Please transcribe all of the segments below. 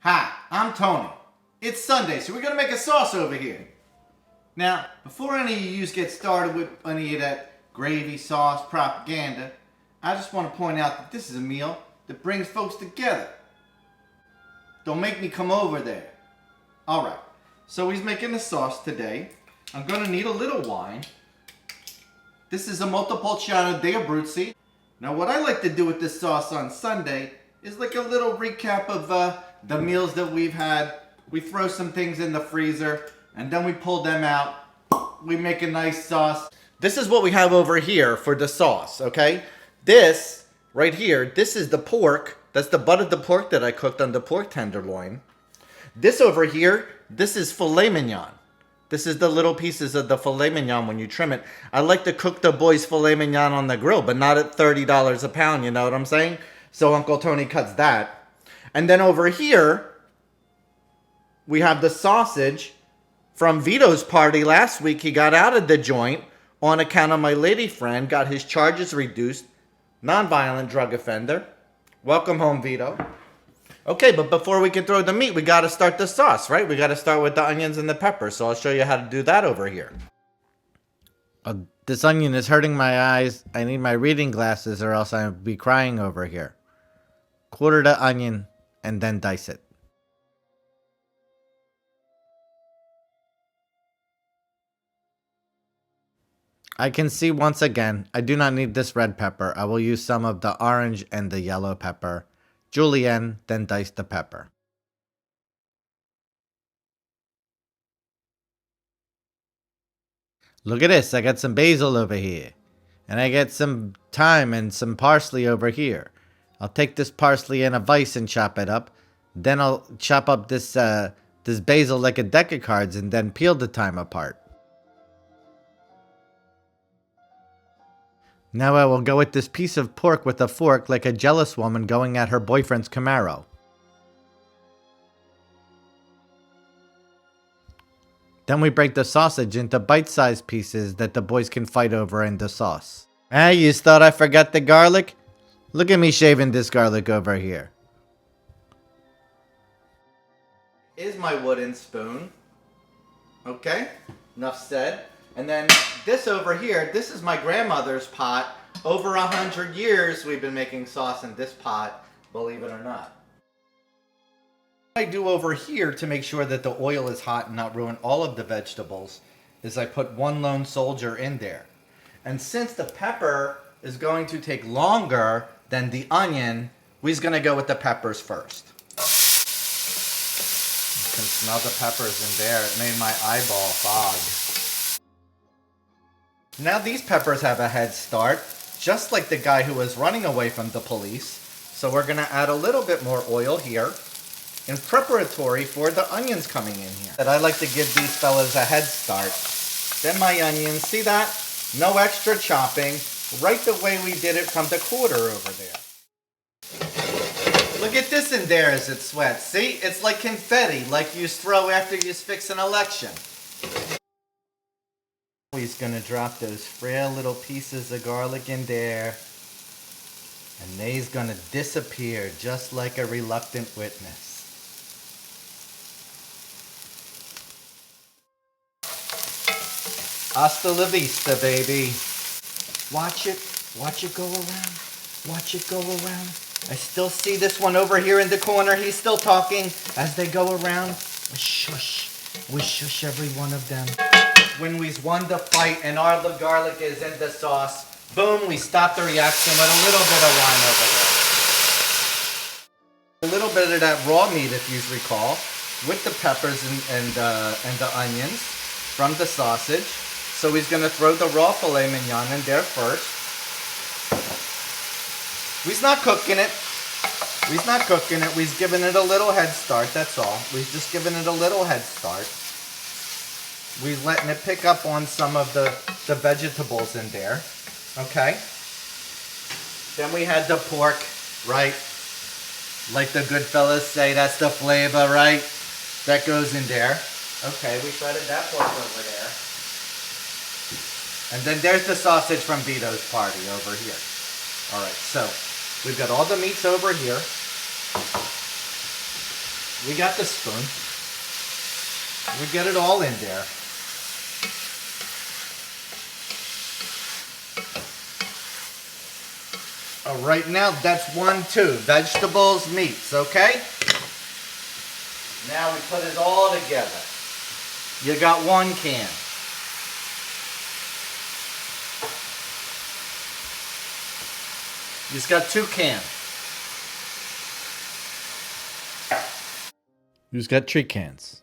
Hi, I'm Tony. It's Sunday, so we're going to make a sauce over here. Now, before any of you get started with any of that gravy sauce propaganda, I just want to point out that this is a meal that brings folks together. Don't make me come over there. Alright, so he's making the sauce today. I'm going to need a little wine. This is a Untitled Chapter. Now what I like to do with this sauce on Sunday is like a little recap of the meals that we've had. We throw some things in the freezer and then we pull them out. We make a nice sauce. This is what we have over here for the sauce, okay? This right here, this is the pork. That's the butt of the pork that I cooked on the pork tenderloin. This over here, this is filet mignon. This is the little pieces of the filet mignon when you trim it. I like to cook the boys' filet mignon on the grill, but not at $30 a pound, you know what I'm saying? So Uncle Tony cuts that. And then over here, we have the sausage from Vito's party last week. He got out of the joint on account of my lady friend, got his charges reduced, non-violent drug offender. Welcome home, Vito. Okay, but before we can throw the meat, we got to start the sauce, right? We got to start with the onions and the pepper. So I'll show you how to do that over here. This onion is hurting my eyes. I need my reading glasses or else I'll be crying over here. Quarter the onion and then dice it. I can see once again, I do not need this red pepper. I will use some of the orange and the yellow pepper. Julienne, then dice the pepper. Look at this, I got some basil over here. And I get some thyme and some parsley over here. I'll take this parsley in a vise and chop it up. Then I'll chop up this basil like a deck of cards and then peel the thyme apart. Now I will go with this piece of pork with a fork like a jealous woman going at her boyfriend's Camaro. Then we break the sausage into bite-sized pieces that the boys can fight over in the sauce. Ah, you thought I forgot the garlic? Look at me shaving this garlic over here. Is my wooden spoon. Okay, enough said. And then this over here, this is my grandmother's pot. Over 100 years we've been making sauce in this pot, believe it or not. What I do over here to make sure that the oil is hot and not ruin all of the vegetables is I put one lone soldier in there. And since the pepper is going to take longer than the onion, we're going to go with the peppers first. You can smell the peppers in there. It made my eyeball fog. Now these peppers have a head start, just like the guy who was running away from the police. So we're going to add a little bit more oil here in preparatory for the onions coming in here. And I like to give these fellas a head start. Then my onions, see that? No extra chopping, right the way we did it from the quarter over there. Look at this in there as it sweats. See, it's like confetti, like you throw after you fix an election. He's gonna drop those frail little pieces of garlic in there, and they's gonna disappear just like a reluctant witness. Hasta la vista, baby. Watch it go around, watch it go around. I still see this one over here in the corner. He's still talking as they go around. We shush every one of them. When we've won the fight and all the garlic is in the sauce, boom, we stop the reaction with a little bit of wine over there. A little bit of that raw meat, if you recall, with the peppers and the onions from the sausage. So he's going to throw the raw filet mignon in there first. We's not cooking it. We's not cooking it. We's giving it a little head start, that's all. We's just giving it a little head start. We're letting it pick up on some of the vegetables in there, okay? Then we had the pork, right? Like the good fellas say, that's the flavor, right? That goes in there. Okay, we shredded that pork over there. And then there's the sausage from Vito's party over here. All right, so we've got all the meats over here. We got the spoon. We get it all in there. All right, now that's 1, 2. Vegetables, meats, okay? Now we put it all together. You got 1 can. You just got 2 cans. You just got 3 cans.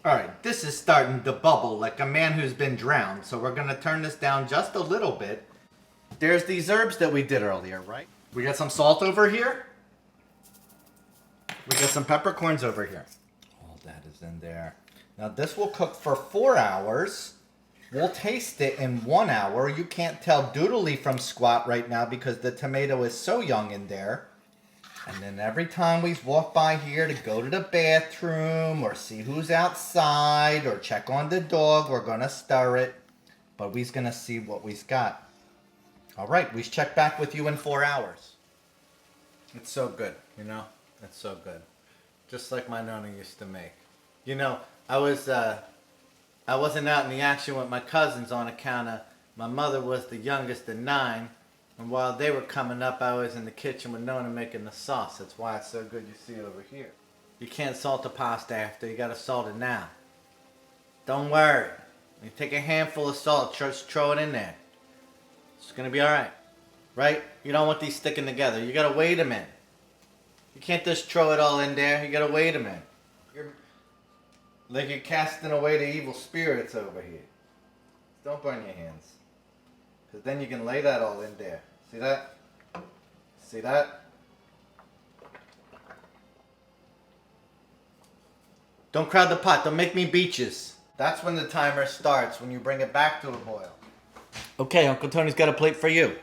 Alright, this is starting to bubble like a man who's been drowned, so we're going to turn this down just a little bit. There's these herbs that we did earlier, right? We got some salt over here. We got some peppercorns over here. All that is in there. Now this will cook for 4 hours. We'll taste it in 1 hour. You can't tell doodly from squat right now because the tomato is so young in there. And then every time we walk by here to go to the bathroom or see who's outside or check on the dog, we're going to stir it. But we's going to see what we's got. All right, we check back with you in 4 hours. It's so good, you know? It's so good. Just like my nonna used to make. You know, I wasn't out in the action with my cousins on account of my mother was the youngest of 9. And while they were coming up, I was in the kitchen with Nona making the sauce. That's why it's so good you see over here. You can't salt the pasta after. You got to salt it now. Don't worry. You take a handful of salt, just throw it in there. It's going to be alright. Right? You don't want these sticking together. You got to weigh them in. You can't just throw it all in there. You got to weigh them in. You're casting away the evil spirits over here. Don't burn your hands. Because then you can lay that all in there. See that? See that? Don't crowd the pot. Don't make me beaches. That's when the timer starts, when you bring it back to a boil. Okay, Uncle Tony's got a plate for you.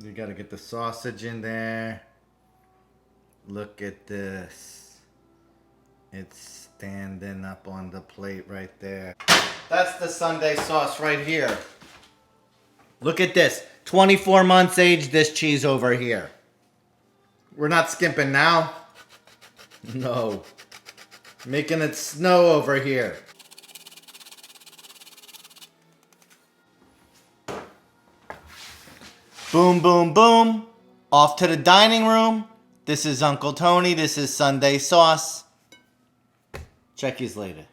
You gotta get the sausage in there. Look at this. It's standing up on the plate right there. That's the Sunday sauce right here. Look at this. 24 months aged, this cheese over here. We're not skimping now. No. Making it snow over here. Boom, boom, boom. Off to the dining room. This is Uncle Tony. This is Sunday Sauce. Check yous later.